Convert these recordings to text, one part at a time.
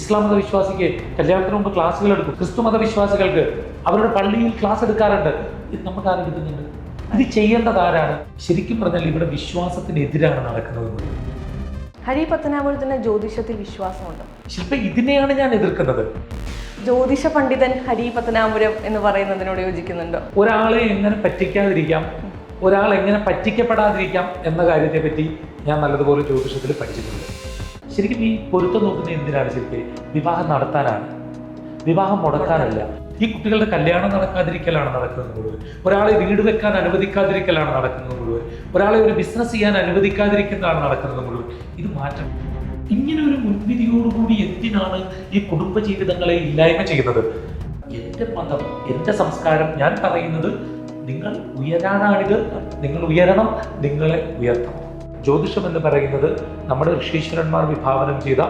ഇസ്ലാം മത വിശ്വാസിക്ക് കല്യാണത്തിന് മുമ്പ് ക്ലാസ്സുകൾ എടുക്കും. ക്രിസ്തു മത വിശ്വാസികൾക്ക് അവരുടെ പള്ളിയിൽ ക്ലാസ് എടുക്കാറുണ്ട്. ഇത് നമുക്ക് ആരെടുക്കുന്നുണ്ട്? ഇത് ചെയ്യേണ്ടത് ആരാണ്? ശരിക്കും പറഞ്ഞാൽ ഇവിടെ വിശ്വാസത്തിനെതിരാണ് നടക്കുന്നത്. ഹരി പത്തനാപുരത്തിന് ജ്യോതിഷത്തിൽ വിശ്വാസമുണ്ട്. ശില്പ, ഇതിനെയാണ് ഞാൻ എതിർക്കുന്നത്. ജ്യോതിഷ പണ്ഡിതൻ ഹരി പത്തനാപുരം എന്ന് പറയുന്നതിനോട് യോജിക്കുന്നുണ്ടോ? ഒരാളെ എങ്ങനെ പറ്റിക്കാതിരിക്കാം, ഒരാൾ എങ്ങനെ പറ്റിക്കപ്പെടാതിരിക്കാം എന്ന കാര്യത്തെ പറ്റി ഞാൻ നല്ലതുപോലെ ജ്യോതിഷത്തിൽ പഠിച്ചിട്ടുണ്ട്. ശരിക്കും ഈ പൊരുത്തം നോക്കുന്നത് എന്തിനാണ്? ശരിക്കും വിവാഹം നടത്താനാണ്, വിവാഹം മുടക്കാനല്ല. ഈ കുട്ടികളുടെ കല്യാണം നടക്കാതിരിക്കലാണ് നടക്കുന്നത് മുഴുവൻ. ഒരാളെ വീട് വെക്കാൻ അനുവദിക്കാതിരിക്കലാണ് നടക്കുന്നത് മുഴുവൻ. ഒരാളെ ഒരു ബിസിനസ് ചെയ്യാൻ അനുവദിക്കാതിരിക്കുന്നതാണ് നടക്കുന്നത് മുഴുവൻ. ഇത് മാറ്റം. ഇങ്ങനെ ഒരു മുൻവിധിയോടുകൂടി എന്തിനാണ് ഈ കുടുംബ ജീവിതങ്ങളെ ഇല്ലായ്മ ചെയ്യുന്നത്? എൻ്റെ മതം, എൻ്റെ സംസ്കാരം, ഞാൻ പറയുന്നത് നിങ്ങൾ ഉയരാനാണിത്. നിങ്ങൾ ഉയരണം, നിങ്ങളെ ഉയർത്തണം. ജ്യോതിഷം എന്ന് പറയുന്നത് നമ്മുടെ ഋഷീശ്വരന്മാർ വിഭാവനം ചെയ്ത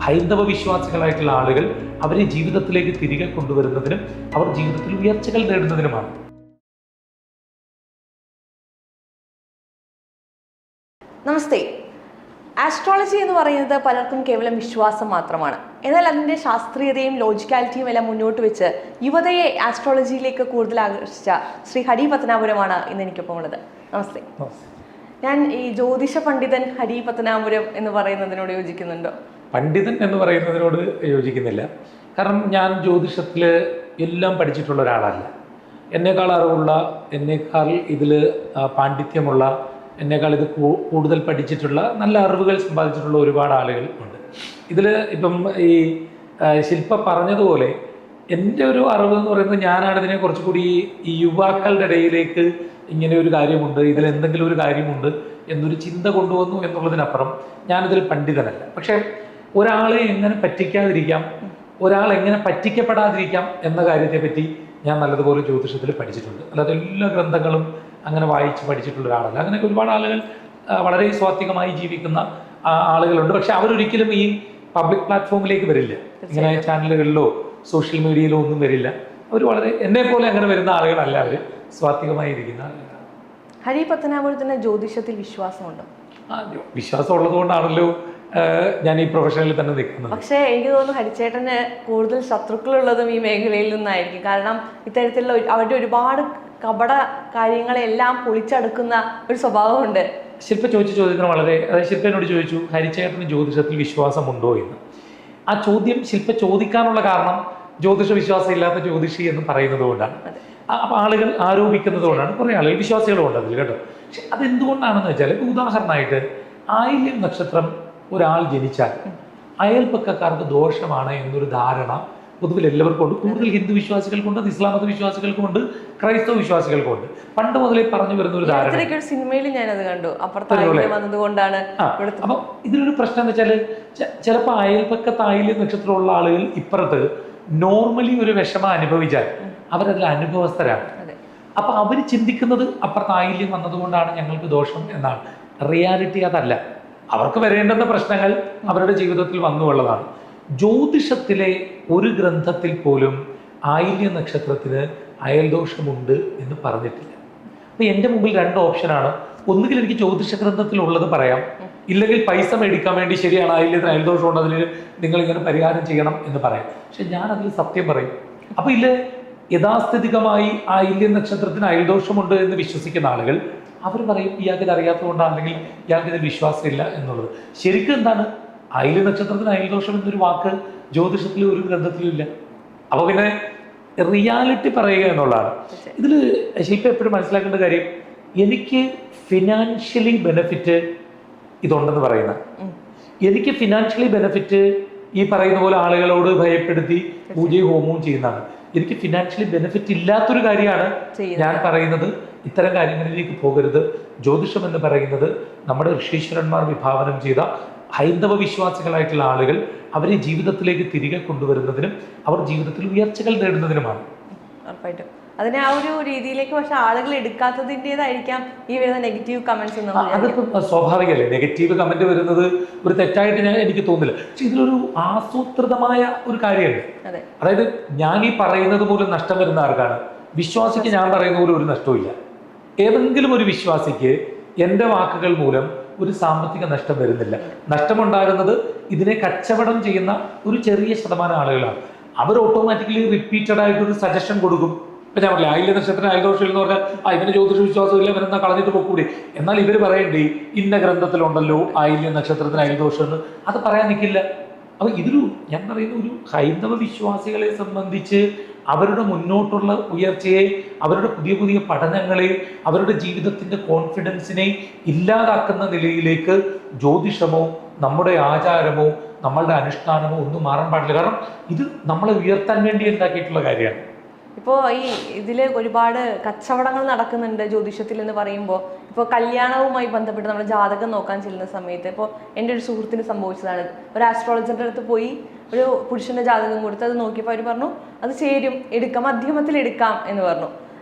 ഹൈന്ദവ വിശ്വാസികളായിട്ടുള്ള ആളുകൾ അവരെ ജീവിതത്തിലേക്ക് തിരികെ കൊണ്ടുവരുന്നതിനും അവർ ജീവിതത്തിൽ ഉയർച്ചകൾ നേടുന്നതിനുമാണ്. നമസ്തേ. ആസ്ട്രോളജി എന്ന് പറയുന്നത് പലർക്കും കേവലം വിശ്വാസം മാത്രമാണ്. എന്നാൽ അതിൻ്റെ ശാസ്ത്രീയതയും ലോജിക്കാലിറ്റിയും എല്ലാം മുന്നോട്ട് വെച്ച് യുവതയെ ആസ്ട്രോളജിയിലേക്ക് കൂടുതൽ ആകർഷിച്ച ശ്രീ ഹരി പത്തനാപുരമാണ് ഇന്ന് എനിക്കൊപ്പം ഉള്ളത്. നമസ്തേ. ഞാൻ ഈ ജ്യോതിഷ പണ്ഡിതൻ ഹരി പത്തനാപുരം എന്ന് പറയുന്നതിനോട് യോജിക്കുന്നുണ്ടോ? പണ്ഡിതൻ എന്ന് പറയുന്നതിനോട് യോജിക്കുന്നില്ല. കാരണം ഞാൻ ജ്യോതിഷത്തിൽ എല്ലാം പഠിച്ചിട്ടുള്ള ഒരാളല്ല. എന്നേക്കാൾ അറിവുള്ള, എന്നേക്കാൾ ഇതിൽ പാണ്ഡിത്യമുള്ള, എന്നേക്കാൾ ഇത് കൂടുതൽ പഠിച്ചിട്ടുള്ള, നല്ല അറിവുകൾ സമ്പാദിച്ചിട്ടുള്ള ഒരുപാട് ആളുകൾ ഉണ്ട്. ഇതിൽ ഇപ്പം ഈ ശില്പ പറഞ്ഞതുപോലെ എൻ്റെ ഒരു അറിവ് എന്ന് പറയുന്നത് ഞാനാണ് ഇതിനെ കുറച്ചുകൂടി ഈ യുവാക്കളുടെ ഇടയിലേക്ക് ഇങ്ങനെ ഒരു കാര്യമുണ്ട്, ഇതിൽ എന്തെങ്കിലും ഒരു കാര്യമുണ്ട് എന്നൊരു ചിന്ത കൊണ്ടുവന്നു എന്നുള്ളതിനപ്പുറം ഞാനിതിൽ പണ്ഡിതനല്ല. പക്ഷേ ഒരാളെ എങ്ങനെ പറ്റിക്കാതിരിക്കാം, ഒരാൾ എങ്ങനെ പറ്റിക്കപ്പെടാതിരിക്കാം എന്ന കാര്യത്തെ പറ്റി ഞാൻ നല്ലതുപോലെ ജ്യോതിഷത്തിൽ പഠിച്ചിട്ടുണ്ട്. അല്ലാതെ എല്ലാ ഗ്രന്ഥങ്ങളും അങ്ങനെ വായിച്ച് പഠിച്ചിട്ടുള്ള ഒരാളല്ല. അങ്ങനെ ഒരുപാട് ആളുകൾ വളരെ സ്വാത്വികമായി ജീവിക്കുന്ന ആളുകളുണ്ട്. പക്ഷെ അവരൊരിക്കലും ഈ പബ്ലിക് പ്ലാറ്റ്ഫോമിലേക്ക് വരില്ല. ഇങ്ങനെ ചാനലുകളിലോ സോഷ്യൽ മീഡിയയിലോ ഒന്നും വരില്ല. അവർ വളരെ എന്നെ പോലെ അങ്ങനെ വരുന്ന ആളുകളല്ല. അവർ സ്വാത്വികമായി ഇരിക്കുന്ന ആളുകളാണ്. ഹരി പത്തനാപുരത്തിന് ജ്യോതിഷത്തിൽ വിശ്വാസമുണ്ടോ? വിശ്വാസം ഉള്ളതുകൊണ്ടാണല്ലോ ഞാൻ ഈ പ്രൊഫഷനിൽ തന്നെ നിൽക്കുന്നത്. പക്ഷേ എനിക്ക് തോന്നുന്നു ഹരിച്ചേട്ടന് കൂടുതൽ ശത്രുക്കളുള്ളതും ഈ മേഖലയിൽ നിന്നായിരിക്കും. കാരണം ഇത്തരത്തിലുള്ള അവരുടെ ഒരുപാട് കപട കാര്യങ്ങളെല്ലാം പൊളിച്ചടുക്കുന്ന ഒരു സ്വഭാവമുണ്ട്. ശില്പ ചോദിച്ച ചോദ്യത്തിന് വളരെ, അതായത് ശില്പ എന്നോട് ചോദിച്ചു ഹരിച്ചേട്ടന് ജ്യോതിഷത്തിൽ വിശ്വാസമുണ്ടോ എന്ന്. ആ ചോദ്യം ശില്പ ചോദിക്കാനുള്ള കാരണം ജ്യോതിഷ വിശ്വാസം ഇല്ലാത്ത ജ്യോതിഷി എന്ന് പറയുന്നത് കൊണ്ടാണ്. അപ്പോൾ ആളുകൾ ആരോപിക്കുന്നത് കൊണ്ടാണ്. കുറേ ആളുകൾ വിശ്വാസികളും ഉണ്ട് അതിൽ, കേട്ടോ. പക്ഷെ അതെന്തുകൊണ്ടാണെന്ന് വെച്ചാൽ, ഉദാഹരണമായിട്ട് ആയില്യം നക്ഷത്രം ഒരാൾ ജനിച്ചാൽ അയൽപ്പക്കക്കാർക്ക് ദോഷമാണ് എന്നൊരു ധാരണ പൊതുവിൽ എല്ലാവർക്കും ഉണ്ട്. കൂടുതൽ ഹിന്ദു വിശ്വാസികൾക്കുണ്ട്, ഇസ്ലാം മത വിശ്വാസികൾക്കുമുണ്ട്, ക്രൈസ്തവ വിശ്വാസികൾക്കുമുണ്ട്. പണ്ട് മുതലേ പറഞ്ഞു വരുന്ന ഒരു ധാരണ. സിനിമയിൽ ഞാനത് കണ്ടു. വന്നതുകൊണ്ടാണ്. അപ്പൊ ഇതിലൊരു പ്രശ്നം എന്ന് വെച്ചാൽ, ചിലപ്പോൾ അയൽപ്പക്കത്ത് ആയില്യം നക്ഷത്രമുള്ള ആളുകൾ ഇപ്പുറത്ത് നോർമലി ഒരു വിഷമം അനുഭവിച്ചാൽ അവരതിൽ അനുഭവസ്ഥരാണ്. അപ്പൊ അവർ ചിന്തിക്കുന്നത് അപ്പുറത്ത് ആയില്യം വന്നതുകൊണ്ടാണ് ഞങ്ങൾക്ക് ദോഷം എന്നാണ്. റിയാലിറ്റി അതല്ല. അവർക്ക് വരേണ്ടുന്ന പ്രശ്നങ്ങൾ അവരുടെ ജീവിതത്തിൽ വന്നുള്ളതാണ്. ജ്യോതിഷത്തിലെ ഒരു ഗ്രന്ഥത്തിൽ പോലും ആയില്യ നക്ഷത്രത്തിന് അയൽദോഷമുണ്ട് എന്ന് പറഞ്ഞിട്ടില്ല. അപ്പൊ എൻ്റെ മുമ്പിൽ രണ്ട് ഓപ്ഷനാണ്. ഒന്നുകിൽ എനിക്ക് ജ്യോതിഷ ഗ്രന്ഥത്തിലുള്ളത് പറയാം, ഇല്ലെങ്കിൽ പൈസ മേടിക്കാൻ വേണ്ടി ശരിയാണ് ആയില്യത്തിന് അയൽദോഷമുണ്ട്, അതിൽ നിങ്ങളിങ്ങനെ പരിഹാരം ചെയ്യണം എന്ന് പറയാം. പക്ഷെ ഞാൻ അതിൽ സത്യം പറയും. അപ്പൊ ഇല്ല, യഥാസ്ഥിതികമായി ആയില്യ നക്ഷത്രത്തിന് അയൽദോഷമുണ്ട് എന്ന് വിശ്വസിക്കുന്ന ആളുകൾ അവർ പറയും ഇയാൾക്കിത് അറിയാത്തതുകൊണ്ടാണ്, അല്ലെങ്കിൽ ഇയാൾക്കിത് വിശ്വാസമില്ല എന്നുള്ളത്. ശരിക്കും എന്താണ്? ആയില്യ നക്ഷത്രത്തിന് അയൽദോഷം എന്നൊരു വാക്ക് ജ്യോതിഷത്തിൽ ഒരു ഗ്രന്ഥത്തിലും ഇല്ല. അപ്പൊ പിന്നെ റിയാലിറ്റി പറയുക എന്നുള്ളതാണ്. ഇതിൽ ശില്പ എപ്പോഴും മനസ്സിലാക്കേണ്ട കാര്യം, എനിക്ക് ഫിനാൻഷ്യലി ബെനിഫിറ്റ് ഇതുണ്ടെന്ന് പറയുന്ന, എനിക്ക് ഫിനാൻഷ്യലി ബെനിഫിറ്റ് ഈ പറയുന്ന പോലെ ആളുകളോട് ഭയപ്പെടുത്തി പൂജയും ഹോമവും ചെയ്യുന്നതാണ്. എനിക്ക് ഫിനാൻഷ്യലി ബെനിഫിറ്റ് ഇല്ലാത്തൊരു കാര്യമാണ് ഞാൻ പറയുന്നത്. ഇത്തരം കാര്യങ്ങളിലേക്ക് പോകരുത്. ജ്യോതിഷം എന്ന് പറയുന്നത് നമ്മുടെ ഋഷീശ്വരന്മാർ വിഭാവനം ചെയ്ത ഹൈന്ദവ വിശ്വാസികളായിട്ടുള്ള ആളുകൾ അവരെ ജീവിതത്തിലേക്ക് തിരികെ കൊണ്ടുവരുന്നതിനും അവർ ജീവിതത്തിൽ ഉയർച്ചകൾ നേടുന്നതിനുമാണ്. ഉറപ്പായിട്ടും അതിനെ ആ ഒരു രീതിയിലേക്ക് പക്ഷെ ആളുകൾ എടുക്കാത്തതിൻ്റെതായിരിക്കാം ഈ വരുന്ന നെഗറ്റീവ് കമന്റ്സ്. അതിപ്പോൾ സ്വാഭാവികമല്ലേ, നെഗറ്റീവ് കമന്റ് വരുന്നത് ഒരു തെറ്റായിട്ട് എനിക്ക് തോന്നില്ല. പക്ഷെ ഇതിലൊരു ആസൂത്രിതമായ ഒരു കാര്യമുണ്ട്. അതായത് ഞാൻ ഈ പറയുന്നത് പോലും നഷ്ടം വരുന്ന ആർക്കാണ്? വിശ്വാസിക്ക് ഞാൻ പറയുന്ന പോലും ഒരു നഷ്ടവും. ഏതെങ്കിലും ഒരു വിശ്വാസിക്ക് എൻ്റെ വാക്കുകൾ മൂലം ഒരു സാമ്പത്തിക നഷ്ടം വരുന്നില്ല. നഷ്ടമുണ്ടാകുന്നത് ഇതിനെ കച്ചവടം ചെയ്യുന്ന ഒരു ചെറിയ ശതമാനം ആളുകളാണ്. അവർ ഓട്ടോമാറ്റിക്കലി റിപ്പീറ്റഡ് ആയിട്ട് ഒരു സജഷൻ കൊടുക്കും. ഇപ്പൊ ഞാൻ പറഞ്ഞില്ല, ആയില്യ നക്ഷത്രത്തിന് അയൽദോഷം എന്ന് പറഞ്ഞാൽ ഇവന് ജ്യോതിഷ വിശ്വാസമില്ല, ഇവരെന്നാ കളഞ്ഞിട്ട് പോക്കൂടി. എന്നാൽ ഇവർ പറയണ്ടേ ഇന്ന ഗ്രന്ഥത്തിലുണ്ടല്ലോ ആയില്യ നക്ഷത്രത്തിന് അയൽദോഷം എന്ന്, അത് പറയാൻ നിൽക്കില്ല. അപ്പൊ ഇതൊരു ഞാൻ പറയുന്ന ഒരു ഹൈന്ദവ വിശ്വാസികളെ സംബന്ധിച്ച് അവരുടെ മുന്നോട്ടുള്ള ഉയർച്ചയെ, അവരുടെ പുതിയ പുതിയ പഠനങ്ങളെ, അവരുടെ ജീവിതത്തിന്റെ കോൺഫിഡൻസിനെ ഇല്ലാതാക്കുന്ന നിലയിലേക്ക് ജ്യോതിഷമോ നമ്മുടെ ആചാരമോ നമ്മളുടെ അനുഷ്ഠാനമോ ഒന്നും മാറാൻ പാടില്ല. കാരണം ഇത് നമ്മളെ ഉയർത്താൻ വേണ്ടി ഉണ്ടാക്കിയിട്ടുള്ള കാര്യമാണ്. ഇപ്പോൾ ഈ ഇതിൽ ഒരുപാട് കച്ചവടങ്ങൾ നടക്കുന്നുണ്ട് ജ്യോതിഷത്തിൽ എന്ന് പറയുമ്പോൾ, ഇപ്പോൾ കല്യാണവുമായി ബന്ധപ്പെട്ട് നമ്മൾ ജാതകം നോക്കാൻ ചെല്ലുന്ന സമയത്ത്, ഇപ്പോൾ എൻ്റെ ഒരു സുഹൃത്തിന് സംഭവിച്ചതാണ്. ഒരു ആസ്ട്രോളജറുടെ അടുത്ത് പോയി ഒരു പുരുഷന്റെ ജാതകം കൊടുത്ത് അത് നോക്കിയപ്പോൾ അവർ പറഞ്ഞു അത് ചേരും, എടുക്കാം, മധ്യമത്തിൽ എടുക്കാം എന്ന് പറഞ്ഞു.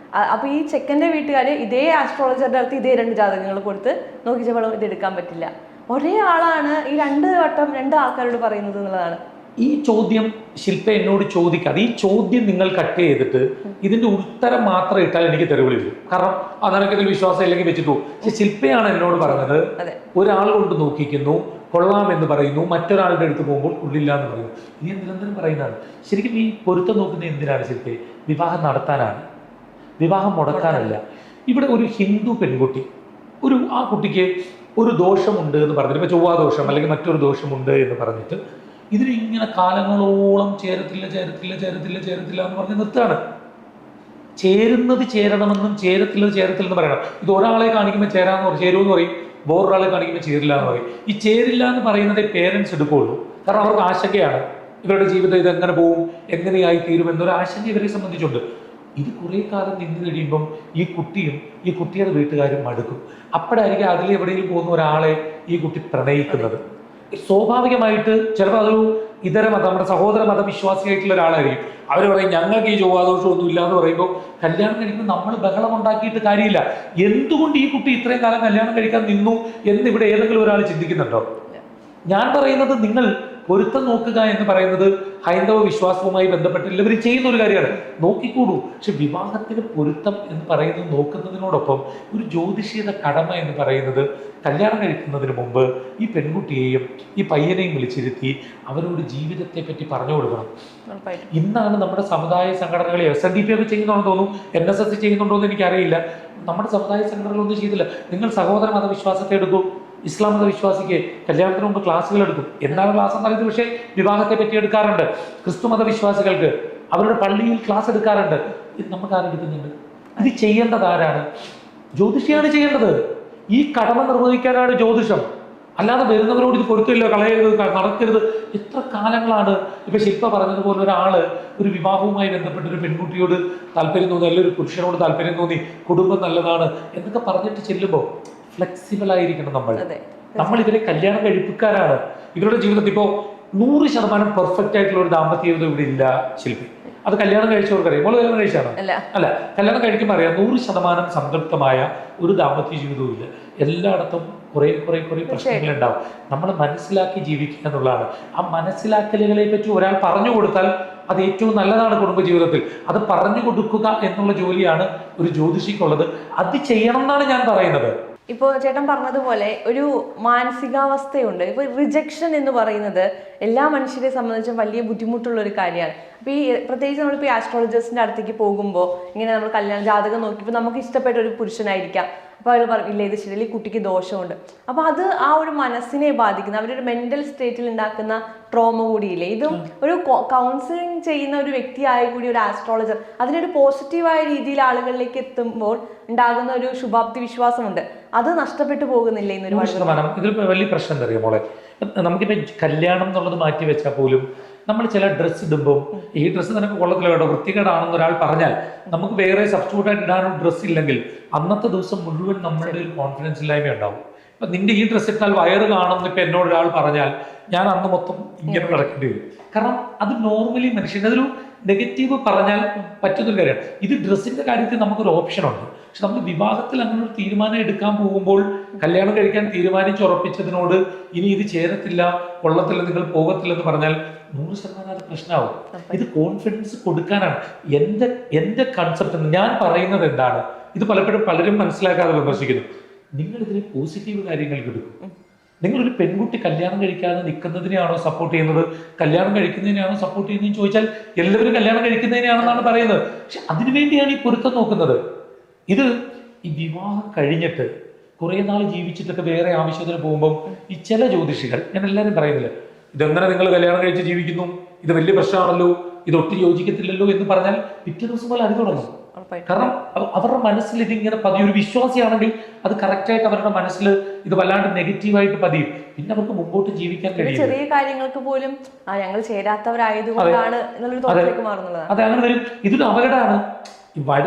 അപ്പോൾ ഈ ചെക്കൻ്റെ വീട്ടുകാർ ഇതേ ആസ്ട്രോളജറുടെ അടുത്ത് ഇതേ 2 ജാതകങ്ങൾ കൊടുത്ത് നോക്കിച്ചപ്പോൾ ഇത് എടുക്കാൻ പറ്റില്ല. ഒരേ ആളാണ് ഈ 2 വട്ടം 2 ആൾക്കാരോട് പറയുന്നത് എന്നുള്ളതാണ്. ഈ ചോദ്യം ശില്പ എന്നോട് ചോദിക്കാതെ ഈ ചോദ്യം നിങ്ങൾ കട്ട് ചെയ്തിട്ട് ഇതിന്റെ ഉത്തരം മാത്രം ഇട്ടാൽ എനിക്ക് തെരുവിളി വരും. കാരണം നിനക്ക് ഇതിൽ വിശ്വാസം ഇല്ലെങ്കിൽ വെച്ചിട്ടു. പക്ഷെ ശില്പയാണ് എന്നോട് പറഞ്ഞത്, ഒരാൾ കൊണ്ട് നോക്കിക്കുന്നു, കൊള്ളാം എന്ന് പറയുന്നു, മറ്റൊരാളുടെ അടുത്ത് പോകുമ്പോൾ കൊള്ളില്ല എന്ന് പറയുന്നു. ഇനി നിരന്തരം പറയുന്നതാണ്. ശരിക്കും ഈ പൊരുത്തം നോക്കുന്നത് എന്തിനാണ് ശില്പേ? വിവാഹം നടത്താനാണ്, വിവാഹം മുടക്കാനല്ല. ഇവിടെ ഒരു ഹിന്ദു പെൺകുട്ടി, ആ കുട്ടിക്ക് ഒരു ദോഷമുണ്ട് എന്ന് പറഞ്ഞിട്ട്, ഇപ്പൊ ചൊവ്വാ ദോഷം അല്ലെങ്കിൽ മറ്റൊരു ദോഷമുണ്ട് എന്ന് പറഞ്ഞിട്ട് ഇതിന് ഇങ്ങനെ കാലങ്ങളോളം ചേരത്തില്ല എന്ന് പറഞ്ഞ് നിർത്തുകയാണ്. ചേരുന്നത് ചേരണമെന്നും ചേരത്തില്ലത് ചേരത്തില്ലെന്ന് പറയണം. ഇത് ഒരാളെ കാണിക്കുമ്പോൾ ചേരാന്ന് പറയും, ചേരുമെന്ന് പറയും, വേറൊരാളെ കാണിക്കുമ്പോൾ ചേരില്ല എന്ന് പറയും. ഈ ചേരില്ല എന്ന് പറയുന്നത് പേരൻസ് എടുക്കുള്ളൂ. കാരണം അവർക്ക് ആശങ്കയാണ്, ഇവരുടെ ജീവിതം ഇതെങ്ങനെ പോവും, എങ്ങനെയായി തീരും എന്നൊരു ആശങ്ക ഇവരെ സംബന്ധിച്ചുണ്ട്. ഇത് കുറേ കാലം നിന്ന് കഴിയുമ്പം ഈ കുട്ടിയും ഈ കുട്ടിയുടെ വീട്ടുകാരും മടുക്കും. അപ്പോഴായിരിക്കും അതിലെവിടെയും പോകുന്ന ഒരാളെ ഈ കുട്ടി പ്രണയിക്കുന്നത്. സ്വാഭാവികമായിട്ട് ചിലപ്പോൾ അതൊരു ഇതര മതം, നമ്മുടെ സഹോദര മതവിശ്വാസിയായിട്ടുള്ള ഒരാളായിരിക്കും. അവർ പറയും ഞങ്ങൾക്ക് ഈ ചൊവ്വാദോഷമൊന്നും ഇല്ല എന്ന് പറയുമ്പോൾ കല്യാണം കഴിക്കുമ്പോൾ നമ്മൾ ബഹളം ഉണ്ടാക്കിയിട്ട് കാര്യമില്ല. എന്തുകൊണ്ട് ഈ കുട്ടി ഇത്രയും കാലം കല്യാണം കഴിക്കാൻ നിന്നു എന്ന് ഇവിടെ ഏതെങ്കിലും ഒരാൾ ചിന്തിക്കുന്നുണ്ടോ? ഞാൻ പറയുന്നത് നിങ്ങൾ പൊരുത്തം നോക്കുക എന്ന് പറയുന്നത് ഹൈന്ദവ വിശ്വാസവുമായി ബന്ധപ്പെട്ട് എല്ലാവരും ചെയ്യുന്ന ഒരു കാര്യമാണ്. നോക്കിക്കൂടൂ. പക്ഷെ വിവാഹത്തിന് പൊരുത്തം എന്ന് പറയുന്നത് നോക്കുന്നതിനോടൊപ്പം ഒരു ജ്യോതിഷീയ കടമ എന്ന് പറയുന്നത് കല്യാണം കഴിക്കുന്നതിന് മുമ്പ് ഈ പെൺകുട്ടിയെയും ഈ പയ്യനെയും വിളിച്ചിരുത്തി അവരോട് ജീവിതത്തെ പറ്റി പറഞ്ഞു കൊടുക്കണം. ഇന്നാണ് നമ്മുടെ സമുദായ സംഘടനകളെ SNDP ഒക്കെ ചെയ്യുന്നുണ്ടെന്ന് തോന്നുന്നു, NSS ചെയ്യുന്നുണ്ടോ എന്ന് എനിക്കറിയില്ല. നമ്മുടെ സമുദായ സംഘടനകളൊന്നും ചെയ്തില്ല. നിങ്ങൾ സഹോദര മതവിശ്വാസത്തെ എടുക്കൂ, ഇസ്ലാം മതവിശ്വാസിക്ക് കല്യാണത്തിന് മുമ്പ് ക്ലാസ്സുകൾ എടുക്കും. എന്താണ് ക്ലാസ് എന്ന് പറയുന്നത്? പക്ഷേ വിവാഹത്തെ പറ്റി എടുക്കാറുണ്ട്. ക്രിസ്തു മതവിശ്വാസികൾക്ക് അവരുടെ പള്ളിയിൽ ക്ലാസ് എടുക്കാറുണ്ട്. ഇത് നമുക്ക് ആരെടുക്കുന്നുണ്ട്? ഇത് ചെയ്യേണ്ടത് ആരാണ്? ജ്യോതിഷിയാണ് ചെയ്യേണ്ടത്. ഈ കടമ നിർവഹിക്കാനാണ് ജ്യോതിഷം. അല്ലാതെ വരുന്നവരോട് ഇത് പൊരുത്തില്ല, കളയരുത്, നടക്കരുത്. എത്ര കാലങ്ങളാണ് ഇപ്പൊ ശില്പ പറഞ്ഞതുപോലെ ഒരാള് ഒരു വിവാഹവുമായി ബന്ധപ്പെട്ട ഒരു പെൺകുട്ടിയോട് താല്പര്യം തോന്നി, അല്ലെങ്കിൽ ഒരു പുരുഷനോട് താല്പര്യം തോന്നി, കുടുംബം നല്ലതാണ് എന്നൊക്കെ പറഞ്ഞിട്ട് ചെല്ലുമ്പോൾ ഫ്ലെക്സിബിൾ ആയിരിക്കണം നമ്മൾ ഇവരെ കല്യാണം കഴിപ്പിക്കാനാണ്. ഇവരുടെ ജീവിതത്തിൽ ഇപ്പോൾ 100% പെർഫെക്റ്റ് ആയിട്ടുള്ള ഒരു ദാമ്പത്യ ജീവിതം ഇവിടെ ഇല്ല ശില്പി. അത് കല്യാണം കഴിച്ചവർക്കറിയാം. മോള് കല്യാണം കഴിച്ചാണ്? അല്ല, കല്യാണം കഴിക്കുമ്പോൾ അറിയാം 100% സംതൃപ്തമായ ഒരു ദാമ്പത്യ ജീവിതവും ഇല്ല. എല്ലായിടത്തും കുറെ പ്രശ്നങ്ങൾ ഉണ്ടാവും. നമ്മൾ മനസ്സിലാക്കി ജീവിക്കുക എന്നുള്ളതാണ്. ആ മനസ്സിലാക്കലുകളെ പറ്റി ഒരാൾ പറഞ്ഞു കൊടുത്താൽ അത് ഏറ്റവും നല്ലതാണ് കുടുംബജീവിതത്തിൽ. അത് പറഞ്ഞു കൊടുക്കുക എന്നുള്ള ജോലിയാണ് ഒരു ജ്യോതിഷിക്കുള്ളത്. അത് ചെയ്യണം എന്നാണ് ഞാൻ പറയുന്നത്. ഇപ്പോൾ ചേട്ടൻ പറഞ്ഞതുപോലെ ഒരു മാനസികാവസ്ഥയുണ്ട്. ഇപ്പോൾ റിജക്ഷൻ എന്ന് പറയുന്നത് എല്ലാ മനുഷ്യരെ സംബന്ധിച്ചും വലിയ ബുദ്ധിമുട്ടുള്ള ഒരു കാര്യമാണ്. അപ്പോൾ ഈ പ്രത്യേകിച്ച് നമ്മളിപ്പോൾ ഈ ആസ്ട്രോളജേഴ്സിൻ്റെ അടുത്തേക്ക് പോകുമ്പോൾ ഇങ്ങനെ നമ്മൾ കല്യാണ ജാതകം നോക്കിയപ്പോൾ നമുക്ക് ഇഷ്ടപ്പെട്ട ഒരു പുരുഷനായിരിക്കാം. അപ്പോൾ അവർ പറയും ഇല്ല ഇത് ശരിയല്ല, ഈ കുട്ടിക്ക് ദോഷമുണ്ട്. അപ്പോൾ അത് ആ ഒരു മനസ്സിനെ ബാധിക്കുന്ന, അവരൊരു മെൻ്റൽ സ്റ്റേറ്റിൽ ഉണ്ടാക്കുന്ന ട്രോമ കൂടിയില്ലേ. ഇതും ഒരു കൗൺസിലിംഗ് ചെയ്യുന്ന ഒരു വ്യക്തിയായ കൂടി ഒരു ആസ്ട്രോളജർ അതിനൊരു പോസിറ്റീവായ രീതിയിൽ ആളുകളിലേക്ക് എത്തുമ്പോൾ ഉണ്ടാകുന്ന ഒരു ശുഭാപ്തി വിശ്വാസമുണ്ട്. അത് നഷ്ടപ്പെട്ടു പോകുന്നില്ല ഇന്നൊരു ഇതിൽ വലിയ പ്രശ്നം എന്താ അറിയാം മോളെ? നമുക്കിപ്പോൾ കല്യാണം എന്നുള്ളത് മാറ്റി വെച്ചാൽ പോലും നമ്മൾ ചില ഡ്രസ്സ് ഇടുമ്പോൾ ഈ ഡ്രസ്സ് നിനക്ക് കൊള്ളത്തില്ല കേട്ടോ, വൃത്തികേടാണെന്ന് ഒരാൾ പറഞ്ഞാൽ നമുക്ക് വേറെ സബ്സ്റ്റിറ്റ്യൂട്ടായിട്ട് ഇടാനൊരു ഡ്രസ്സ് ഇല്ലെങ്കിൽ അന്നത്തെ ദിവസം മുഴുവൻ നമ്മളുടെ ഒരു കോൺഫിഡൻസ് ഇല്ലായ്മ ഉണ്ടാവും. ഇപ്പം നിന്റെ ഈ ഡ്രസ്സ് ഇട്ടാൽ വയറ് കാണുമെന്ന് ഇപ്പം എന്നോട് ഒരാൾ പറഞ്ഞാൽ ഞാൻ അന്ന് മൊത്തം ഇങ്ങനെ നടക്കേണ്ടി വരും. കാരണം അത് നോർമലി മനുഷ്യൻ്റെ അതൊരു നെഗറ്റീവ് പറഞ്ഞാൽ പറ്റുന്നൊരു കാര്യമാണ്. ഇത് ഡ്രസ്സിൻ്റെ കാര്യത്തിൽ നമുക്കൊരു ഓപ്ഷനുണ്ട്. പക്ഷെ നമ്മൾ വിവാഹത്തിൽ അങ്ങനെ ഒരു തീരുമാനം എടുക്കാൻ പോകുമ്പോൾ കല്യാണം കഴിക്കാൻ തീരുമാനിച്ചുറപ്പിച്ചതിനോട് ഇനി ഇത് ചേരത്തില്ല, കൊള്ളത്തില്ല, നിങ്ങൾ പോകത്തില്ലെന്ന് പറഞ്ഞാൽ 100% അത് പ്രശ്നമാവും. ഇത് കോൺഫിഡൻസ് കൊടുക്കാനാണ് എൻ്റെ കൺസെപ്റ്റ്. ഞാൻ പറയുന്നത് എന്താണ്, ഇത് പലപ്പോഴും പലരും മനസ്സിലാക്കാതെ വിമർശിക്കുന്നു. നിങ്ങൾ ഇതിന് പോസിറ്റീവ് കാര്യങ്ങൾക്ക് എടുക്കും. നിങ്ങളൊരു പെൺകുട്ടി കല്യാണം കഴിക്കാതെ നിൽക്കുന്നതിനെയാണോ സപ്പോർട്ട് ചെയ്യുന്നത്, കല്യാണം കഴിക്കുന്നതിനെയാണോ സപ്പോർട്ട് ചെയ്യുന്നതെന്ന് ചോദിച്ചാൽ എല്ലാവരും കല്യാണം കഴിക്കുന്നതിനെയാണെന്നാണ് പറയുന്നത്. പക്ഷെ അതിനുവേണ്ടിയാണ് ഈ പൊരുത്തം നോക്കുന്നത്. ഇത് ഈ വിവാഹം കഴിഞ്ഞിട്ട് കുറേ നാൾ ജീവിച്ചിട്ടൊക്കെ വേറെ ആവശ്യത്തിന് പോകുമ്പം ഈ ചില ജ്യോതിഷികൾ, ഞാൻ എല്ലാവരും പറയുന്നില്ല, ഇതെങ്ങനെ നിങ്ങൾ കല്യാണം കഴിച്ച് ജീവിക്കുന്നു, ഇത് വലിയ പ്രശ്നമാണല്ലോ, ഇതൊട്ടും യോജിക്കത്തില്ലല്ലോ എന്ന് പറഞ്ഞാൽ പിറ്റേ ദിവസം പോലെ അടി തുടങ്ങും. കാരണം അവരുടെ മനസ്സിൽ ഇതിങ്ങനെ പതിയും. ഒരു വിശ്വാസിയാണെങ്കിൽ അത് കറക്റ്റായിട്ട് അവരുടെ മനസ്സിൽ ഇത് വല്ലാണ്ട് നെഗറ്റീവായിട്ട് പതിയും. പിന്നെ അവർക്ക് മുമ്പോട്ട് ജീവിക്കാൻ കഴിയും. ചെറിയ കാര്യങ്ങൾക്ക് പോലും ഞങ്ങൾ ചേരാത്തവരായതുകൊണ്ടാണ് എന്നുള്ളൊരു തോന്നലേക്ക് മാറുന്നത്. അതെ, അങ്ങനെ വരും. ഇതൊരു അപകടമാണ്.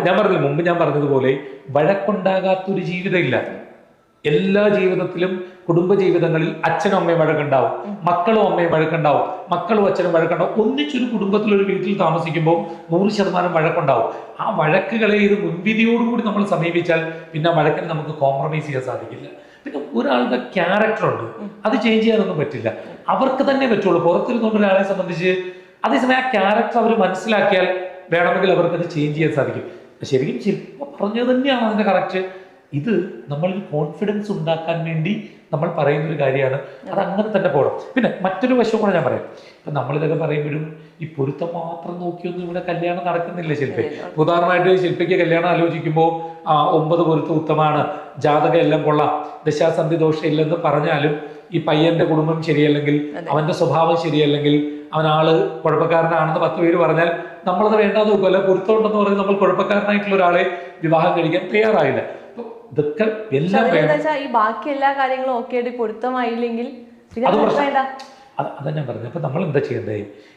ഞാൻ പറഞ്ഞില്ല, മുമ്പ് ഞാൻ പറഞ്ഞതുപോലെ വഴക്കുണ്ടാകാത്തൊരു ജീവിതം ഇല്ല. എല്ലാ ജീവിതത്തിലും, കുടുംബ ജീവിതങ്ങളിൽ അച്ഛനും അമ്മയും വഴക്കുണ്ടാവും, മക്കളും അമ്മയും വഴക്കുണ്ടാവും, മക്കളും അച്ഛനും വഴക്കുണ്ടാവും. ഒന്നിച്ചൊരു കുടുംബത്തിലൊരു വീട്ടിൽ താമസിക്കുമ്പോൾ 100% വഴക്കുണ്ടാവും. ആ വഴക്കുകളെ ഇത് മുൻവിധിയോടുകൂടി നമ്മൾ സമീപിച്ചാൽ പിന്നെ വഴക്കിന് നമുക്ക് കോംപ്രമൈസ് ചെയ്യാൻ സാധിക്കില്ല. പിന്നെ ഒരാളുടെ ക്യാരക്ടറുണ്ട്, അത് ചേഞ്ച് ചെയ്യാനൊന്നും പറ്റില്ല. അവർക്ക് തന്നെ പറ്റുള്ളൂ. പുറത്തിരുന്നുകൊണ്ട് ഒരാളെ സംബന്ധിച്ച് അതേസമയം ആ ക്യാരക്ടർ അവർ മനസ്സിലാക്കിയാൽ വേണമെങ്കിൽ അവർക്കത് ചേഞ്ച് ചെയ്യാൻ സാധിക്കും. ശരിക്കും ശില്പ പറഞ്ഞത് തന്നെയാണ് അതിന്റെ കറക്റ്റ്. ഇത് നമ്മളിൽ കോൺഫിഡൻസ് ഉണ്ടാക്കാൻ വേണ്ടി നമ്മൾ പറയുന്ന ഒരു കാര്യമാണ്. അത് അങ്ങനെ തന്നെ പോകണം. പിന്നെ മറ്റൊരു വശം കൂടെ ഞാൻ പറയാം. ഇപ്പം നമ്മളിതൊക്കെ പറയുമ്പോഴും ഈ പൊരുത്തം മാത്രം നോക്കിയൊന്നും ഇവിടെ കല്യാണം നടക്കുന്നില്ല ശില്പി. ഉദാഹരണമായിട്ട് ശില്പിക്ക് കല്യാണം ആലോചിക്കുമ്പോൾ 9 പൊരുത്തം ഉത്തമാണ്, ജാതകം എല്ലാം കൊള്ളാം, ദശാസന്ധി ദോഷം ഇല്ലെന്ന് പറഞ്ഞാലും ഈ പയ്യന്റെ കുടുംബം ശരിയല്ലെങ്കിൽ, അവന്റെ സ്വഭാവം ശരിയല്ലെങ്കിൽ, അവനാള് കുഴപ്പക്കാരനാണെന്ന് 10 പേര് പറഞ്ഞാൽ നമ്മളത് വേണ്ടാന്ന് നോക്കും. അല്ല, പൊരുത്തം ഉണ്ടെന്ന് പറഞ്ഞ് നമ്മൾ കുഴപ്പക്കാരനായിട്ടുള്ള ഒരാളെ വിവാഹം കഴിക്കാൻ തയ്യാറായില്ല. ഇതൊക്കെ എല്ലാം ഈ ബാക്കി എല്ലാ കാര്യങ്ങളും ഓക്കെ പൊരുത്തമായില്ലെങ്കിൽ അതാ ഞാൻ പറഞ്ഞത്. അപ്പൊ നമ്മൾ എന്താ ചെയ്യേണ്ടേ?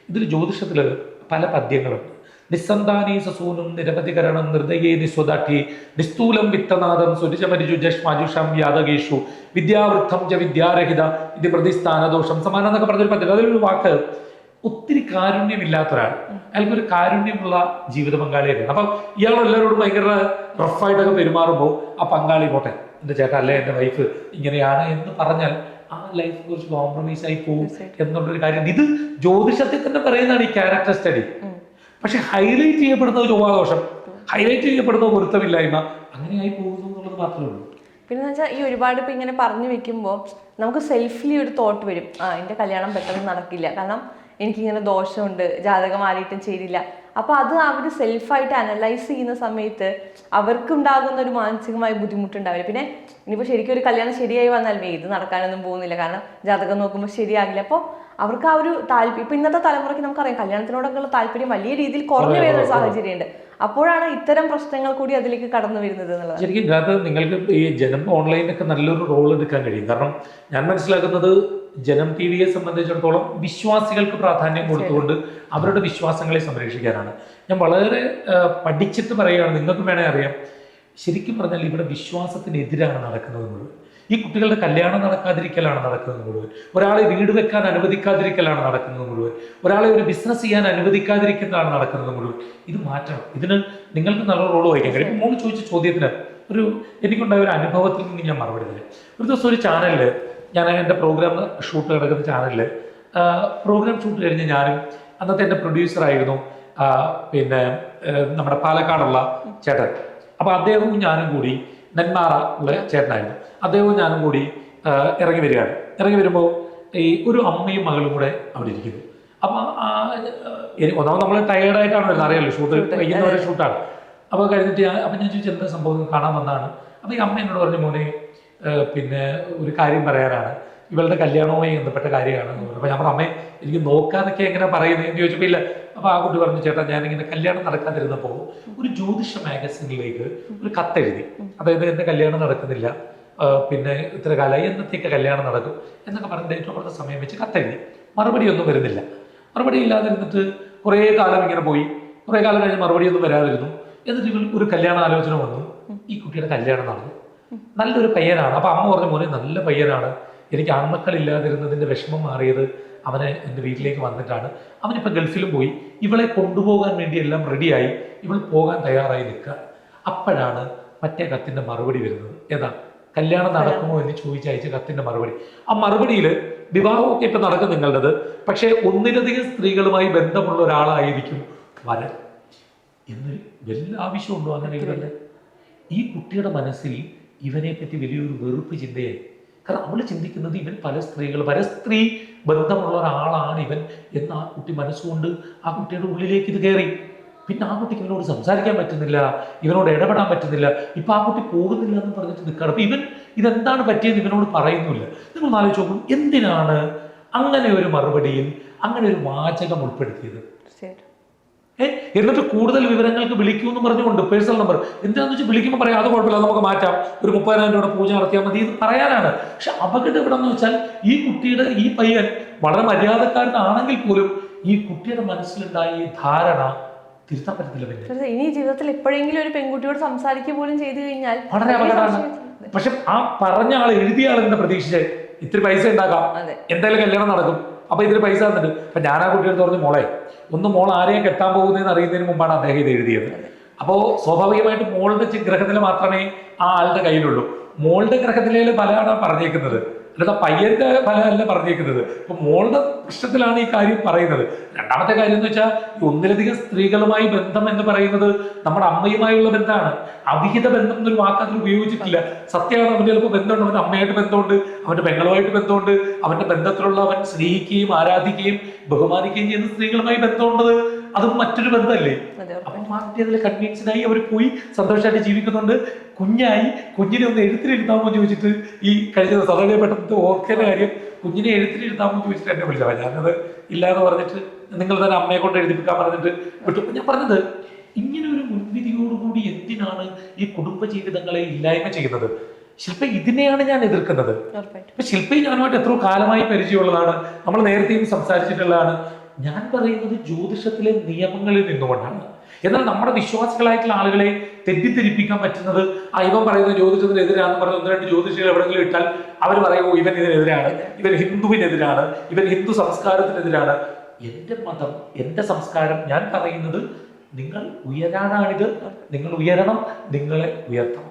ഇതിൽ ജ്യോതിഷത്തില് പല പദ്യങ്ങളുണ്ട്. നിസ്സന്താനീ സസൂനും നിരവധികരണം നിർദ്ദയേ നിസ്വദാഠ്യേ നിസ്തൂലം വിത്തനാദം സുരിചമരിജുജഷ്മാജുഷം യാതകേഷു വിദ്യാവൃദ്ധം ച വിദ്യാരഹിത ഇത് പ്രതിസ്ഥാനദോഷം സമാനം എന്നൊക്കെ പറഞ്ഞൊരു പദ്യം. അതിലൊരു വാക്ക്, ഒത്തിരി കാരുണ്യമില്ലാത്ത ഒരാൾ, അയാൾക്കൊരു കാരുണ്യമുള്ള ജീവിത പങ്കാളിയൊക്കെ. അപ്പം ഇയാൾ എല്ലാവരോടും ഭയങ്കര റഫായിട്ടൊക്കെ പെരുമാറുമ്പോൾ ആ പങ്കാളി പോട്ടെ, എൻ്റെ ചേട്ടാ അല്ലെ എൻ്റെ വൈഫ് ഇങ്ങനെയാണ് എന്ന് പറഞ്ഞാൽ ആ ലൈഫ് കുറച്ച് കോംപ്രമൈസ് ആയി പോകും എന്നുള്ളൊരു കാര്യം. ഇത് ജ്യോതിഷത്തിൽ തന്നെ പറയുന്നതാണ് ഈ ക്യാരക്ടർ സ്റ്റഡി. പക്ഷെ ഹൈലൈറ്റ് ചെയ്യപ്പെടുന്ന ചൊവ്വാദോഷം, ഹൈലൈറ്റ് ചെയ്യപ്പെടുന്ന പൊരുത്തമില്ലായ്മ, അങ്ങനെയായി പോകുന്നു എന്നുള്ളത് മാത്രമേ ഉള്ളൂ. പിന്നെ വെച്ചാൽ ഈ ഒരുപാട് ഇപ്പം ഇങ്ങനെ പറഞ്ഞു വെക്കുമ്പോൾ നമുക്ക് സെൽഫിലി ഒരു തോട്ട് വരും, എൻ്റെ കല്യാണം പെട്ടെന്ന് നടക്കില്ല, കാരണം എനിക്കിങ്ങനെ ദോഷമുണ്ട്, ജാതകം ആരായിട്ടും ചേരില്ല. അപ്പോൾ അത് അവർ സെൽഫായിട്ട് അനലൈസ് ചെയ്യുന്ന സമയത്ത് അവർക്കുണ്ടാകുന്ന ഒരു മാനസികമായ ബുദ്ധിമുട്ടുണ്ടാവില്ല. പിന്നെ ഇനിയിപ്പോൾ ശരിക്കും ഒരു കല്യാണം ശരിയായി വന്നാലും ഇത് നടക്കാനൊന്നും പോകുന്നില്ല, കാരണം ജാതകം നോക്കുമ്പോൾ ശരിയാകില്ല. അപ്പോൾ അവർക്ക് ആ ഒരു താല്പര്യം, ഇപ്പം ഇന്നത്തെ തലമുറയ്ക്ക് നമുക്കറിയാം കല്യാണത്തിനോടൊക്കെയുള്ള താല്പര്യം വലിയ രീതിയിൽ കുറഞ്ഞു വരുന്ന ഒരു സാഹചര്യമുണ്ട്. അപ്പോഴാണ് ഇത്തരം പ്രശ്നങ്ങൾ കൂടി അതിലേക്ക് കടന്നു വരുന്നത് എന്നുള്ളത്. ശരിക്കും ഇതിനകത്ത് നിങ്ങൾക്ക് ഈ ജനം ഓൺലൈനൊക്കെ നല്ലൊരു റോൾ എടുക്കാൻ കഴിയും. കാരണം ഞാൻ മനസ്സിലാക്കുന്നത് ജനം ടി വിയെ സംബന്ധിച്ചിടത്തോളം വിശ്വാസികൾക്ക് പ്രാധാന്യം കൊടുത്തുകൊണ്ട് അവരുടെ വിശ്വാസങ്ങളെ സംരക്ഷിക്കാനാണ്. ഞാൻ വളരെ പഠിച്ചിട്ട് പറയുകയാണ്, നിങ്ങൾക്ക് വേണേൽ അറിയാം, ശരിക്കും പറഞ്ഞാൽ ഇവിടെ വിശ്വാസത്തിനെതിരാണ് നടക്കുന്നത് മുഴുവൻ. ഈ കുട്ടികളുടെ കല്യാണം നടക്കാതിരിക്കലാണ് നടക്കുന്നത് മുഴുവൻ. ഒരാളെ വീട് വെക്കാൻ അനുവദിക്കാതിരിക്കലാണ് നടക്കുന്നത് മുഴുവൻ. ഒരാളെ ഒരു ബിസിനസ് ചെയ്യാൻ അനുവദിക്കാതിരിക്കുന്നതാണ് നടക്കുന്നത് മുഴുവൻ. ഇത് മാറ്റണം. ഇതിന് നിങ്ങൾക്ക് നല്ല റോൾ വഹിക്കാൻ കഴിയും. മോള് ചോദിച്ച ചോദ്യത്തിന് എനിക്കുണ്ടായ ഒരു അനുഭവത്തിൽ നിന്ന് ഞാൻ മറുപടി തരാം. ഒരു ദിവസം ഒരു ചാനലിൽ, ഞാൻ എൻ്റെ പ്രോഗ്രാം ഷൂട്ട് കിടക്കുന്ന ചാനലിൽ പ്രോഗ്രാം ഷൂട്ട് കഴിഞ്ഞ് ഞാനും അന്നത്തെ എൻ്റെ പ്രൊഡ്യൂസറായിരുന്നു പിന്നെ നമ്മുടെ പാലക്കാടുള്ള ചേട്ടൻ. അപ്പോൾ അദ്ദേഹവും ഞാനും കൂടി, നെന്മാറ ഉള്ള ചേട്ടനായിരുന്നു, അദ്ദേഹവും ഞാനും കൂടി ഇറങ്ങി വരികയാണ്. ഇറങ്ങി വരുമ്പോൾ ഈ ഒരു അമ്മയും മകളും കൂടെ അവിടെ ഇരിക്കുന്നു. അപ്പം ഒന്നാമത് നമ്മൾ ടയേർഡായിട്ടാണ് വരുന്നത്, അറിയാമല്ലോ, ഷൂട്ട് വൈകുന്നവരെ ഷൂട്ടാണ്. അപ്പോൾ കഴിഞ്ഞിട്ട് അപ്പം ഞാൻ ചോദിച്ചു എന്താ സംഭവം, കാണാൻ വന്നതാണ്. അപ്പോൾ ഈ അമ്മ എന്നോട് പറഞ്ഞു, മോനെ പിന്നെ ഒരു കാര്യം പറയാനാണ്, ഇവളുടെ കല്യാണവുമായി ബന്ധപ്പെട്ട കാര്യമാണ് എന്ന് പറഞ്ഞു. അപ്പോൾ ഞാൻ പറഞ്ഞു, അമ്മേ എനിക്ക് നോക്കാതൊക്കെ എങ്ങനെ പറയുന്നത് എന്ന് ചോദിച്ചപ്പോൾ ഇല്ല. അപ്പോൾ ആ കുട്ടി പറഞ്ഞു, ചേട്ടാ ഞാനിങ്ങനെ കല്യാണം നടക്കാതിരുന്നപ്പോൾ ഒരു ജ്യോതിഷ മാഗസിനിലേക്ക് ഒരു കത്തെഴുതി, അതായത് എൻ്റെ കല്യാണം നടക്കുന്നില്ല, പിന്നെ ഇത്ര കാലമായി, എന്നത്തേക്ക് കല്യാണം നടക്കും എന്നൊക്കെ പറഞ്ഞ് ഡേറ്റ് ഓഫ് ബർത്ത് സമയം വെച്ച് കത്തെഴുതി. മറുപടിയൊന്നും വരുന്നില്ല. മറുപടി ഇല്ലാതിരുന്നിട്ട് കുറേ കാലം ഇങ്ങനെ പോയി. കുറേ കാലം കഴിഞ്ഞ് മറുപടിയൊന്നും വരാതിരുന്നു. എന്നിട്ട് ഇവൾ ഒരു കല്യാണ ആലോചന വന്നു. ഈ കുട്ടിയുടെ കല്യാണം നടന്നു. നല്ലൊരു പയ്യനാണ്. അപ്പോൾ അമ്മ പറഞ്ഞു, മോനെ നല്ല പയ്യനാണ്, എനിക്ക് ആൺമക്കളില്ലാതിരുന്നതിൻ്റെ വിഷമം മാറിയത് അവനെ എൻ്റെ വീട്ടിലേക്ക് വന്നിട്ടാണ്. അവനിപ്പോൾ ഗൾഫിലും പോയി, ഇവളെ കൊണ്ടുപോകാൻ വേണ്ടി എല്ലാം റെഡിയായി, ഇവൾ പോകാൻ തയ്യാറായി നിൽക്കുക. അപ്പോഴാണ് മറ്റേ കത്തിൻ്റെ മറുപടി വരുന്നത്. ഏതാ, കല്യാണം നടക്കുമോ എന്ന് ചോദിച്ചയച്ച കത്തിൻ്റെ മറുപടി. ആ മറുപടിയിൽ വിവാഹമൊക്കെ ഇപ്പം നടക്കും നിങ്ങളുടേത്, പക്ഷേ ഒന്നിലധികം സ്ത്രീകളുമായി ബന്ധമുള്ള ഒരാളായിരിക്കും വരൻ എന്ന് വല്ല ആവശ്യമുണ്ടോ അങ്ങനെ ഇവരല്ലേ? ഈ കുട്ടിയുടെ മനസ്സിൽ ഇവനെ പറ്റി വലിയൊരു വെറുപ്പ് ചിന്തയായി. കാരണം അവൾ ചിന്തിക്കുന്നത് ഇവൻ പരസ്ത്രീ ബന്ധമുള്ള ഒരാളാണ് ഇവൻ എന്ന് ആ കുട്ടി മനസ്സുകൊണ്ട് ആ കുട്ടിയുടെ ഉള്ളിലേക്ക് ഇത് കയറി. പിന്നെ ആ കുട്ടിക്ക് ഇവനോട് സംസാരിക്കാൻ പറ്റുന്നില്ല, ഇവനോട് ഇടപെടാൻ പറ്റുന്നില്ല. ഇപ്പൊ ആ കുട്ടി പോകുന്നില്ല എന്ന് പറഞ്ഞിട്ട് നിൽക്കുകയാണ്. അപ്പൊ ഇവൻ ഇതെന്താണ് പറ്റിയെന്ന് ഇവനോട് പറയുന്നില്ല. നിങ്ങൾ ആലോചിച്ച് നോക്കും, എന്തിനാണ് അങ്ങനെ ഒരു മറുപടിയിൽ അങ്ങനെ ഒരു വാചകം ഉൾപ്പെടുത്തിയത്? എന്നിട്ട് കൂടുതൽ വിവരങ്ങൾക്ക് വിളിക്കൂന്ന് പറഞ്ഞുകൊണ്ട് പേഴ്സണൽ നമ്പർ എന്താണെന്ന് വെച്ചാൽ വിളിക്കുമ്പോൾ പറയാം അത് കുഴപ്പമില്ല, നമുക്ക് മാറ്റാം, ഒരു 30,000 രൂപയുടെ പൂജ നടത്തിയാൽ മതി എന്ന് പറയാനാണ്. പക്ഷെ അപകടം എവിടെന്ന് വെച്ചാൽ ഈ പയ്യൻ വളരെ മര്യാദക്കാരനാണെങ്കിൽ പോലും ഈ കുട്ടിയുടെ മനസ്സിലുണ്ടായ ഈ ധാരണ തിരുത്താൻ പറ്റത്തില്ല. പിന്നെ ഇനി ജീവിതത്തിൽ എപ്പോഴെങ്കിലും ഒരു പെൺകുട്ടിയോട് സംസാരിക്കുക പോലും ചെയ്തു കഴിഞ്ഞാൽ വളരെ അപകടമാണ്. പക്ഷെ ആ പറഞ്ഞ ആൾ എഴുതിയ ആൾ എന്താ പ്രതീക്ഷിച്ചേ? ഇത്തിരി പൈസ ഉണ്ടാക്കാം, എന്തായാലും കല്യാണം നടക്കും, അപ്പൊ ഇതിന് പൈസ തന്നിട്ട്. അപ്പൊ ഞാൻ ആ കുട്ടിയെടുത്ത് പറഞ്ഞു, മോളെ മോൾ ആരെയും കെട്ടാൻ പോകുന്നതെന്ന് അറിയുന്നതിന് മുമ്പാണ് അദ്ദേഹം ഇത് എഴുതിയത്. അപ്പോൾ സ്വാഭാവികമായിട്ട് മോളുടെ ഗ്രഹനില മാത്രമേ ആ ആളുടെ കയ്യിലുള്ളൂ. മോളുടെ ഗ്രഹനിലയിൽ ഫലമാണ് പറഞ്ഞേക്കുന്നത്, അല്ലാതെ പയ്യന്റെ ഫലമല്ല പറഞ്ഞേക്കുന്നത്. അപ്പൊ മോളുടെ പ്രശ്നത്തിലാണ് ഈ കാര്യം പറയുന്നത്. രണ്ടാമത്തെ കാര്യം എന്ന് വെച്ചാൽ ഒന്നിലധികം സ്ത്രീകളുമായി ബന്ധം എന്ന് പറയുന്നത് നമ്മുടെ അമ്മയുമായുള്ള ബന്ധമാണ്. അവിഹിത ബന്ധം എന്നൊരു വാക്ക് അതിൽ ഉപയോഗിച്ചിട്ടില്ല. സത്യമാണ്, അവന് ചിലപ്പോൾ ബന്ധമുണ്ട്, അവന്റെ അമ്മയായിട്ട് ബന്ധമുണ്ട്, അവന്റെ പെങ്ങളുമായിട്ട് ബന്ധമുണ്ട്, അവന്റെ ബന്ധത്തിലുള്ള അവൻ സ്നേഹിക്കുകയും ആരാധിക്കുകയും ബഹുമാനിക്കുകയും ചെയ്യുന്ന സ്ത്രീകളുമായി ബന്ധമുള്ളത് അതും മറ്റൊരു ബന്ധമല്ലേ? അപ്പം മാറ്റി അതിൽ കൺവിൻസ്ഡ് ആയി അവർ പോയി സന്തോഷമായിട്ട് ജീവിക്കുന്നുണ്ട്. കുഞ്ഞിനെ ഒന്ന് എഴുത്തിലെഴുതാമോ ചോദിച്ചിട്ട് ഈ കഴിഞ്ഞ സാധാരണ പെട്ടെന്ന് ഓർക്കേണ്ട കാര്യം, കുഞ്ഞിനെ എഴുത്തിലെഴുതാമോ ചോദിച്ചിട്ട് എന്നെ വിളിച്ചത്. ഞാനത് ഇല്ലാന്ന് പറഞ്ഞിട്ട് നിങ്ങൾ തന്നെ അമ്മയെ കൊണ്ട് എഴുതിപ്പിക്കാൻ പറഞ്ഞിട്ട് വിട്ടു. ഞാൻ പറഞ്ഞത് ഇങ്ങനെ ഒരു മുൻവിധിയോടുകൂടി എന്തിനാണ് ഈ കുടുംബ ജീവിതങ്ങളെ ഇല്ലായ്മ ചെയ്യുന്നത്? ശില്പ ഇതിനെയാണ് ഞാൻ എതിർക്കുന്നത്. ഇപ്പൊ ശില്പയും ഞാനുമായിട്ട് എത്രയോ കാലമായി പരിചയമുള്ളതാണ്, നമ്മൾ നേരത്തെയും സംസാരിച്ചിട്ടുള്ളതാണ്. ഞാൻ പറയുന്നത് ജ്യോതിഷത്തിലെ നിയമങ്ങളിൽ നിന്നുകൊണ്ടാണ്. എന്നാൽ നമ്മുടെ വിശ്വാസികളായിട്ടുള്ള ആളുകളെ തെറ്റിദ്ധരിപ്പിക്കാൻ പറ്റുന്നത് ഇവൻ പറയുന്ന ജ്യോതിഷത്തിനെതിരാന്ന് പറഞ്ഞ് 1-2 ജ്യോതിഷികൾ എവിടെയെങ്കിലും ഇട്ടാൽ അവർ പറയുമോ ഇവൻ ഇതിനെതിരാണ്, ഇവൻ ഹിന്ദുവിനെതിരാണ്, ഇവൻ ഹിന്ദു സംസ്കാരത്തിനെതിരാണ്. എൻ്റെ മതം, എൻ്റെ സംസ്കാരം, ഞാൻ പറയുന്നത് നിങ്ങൾ ഉയരാനാണിത്, നിങ്ങൾ ഉയരണം, നിങ്ങളെ ഉയർത്തണം.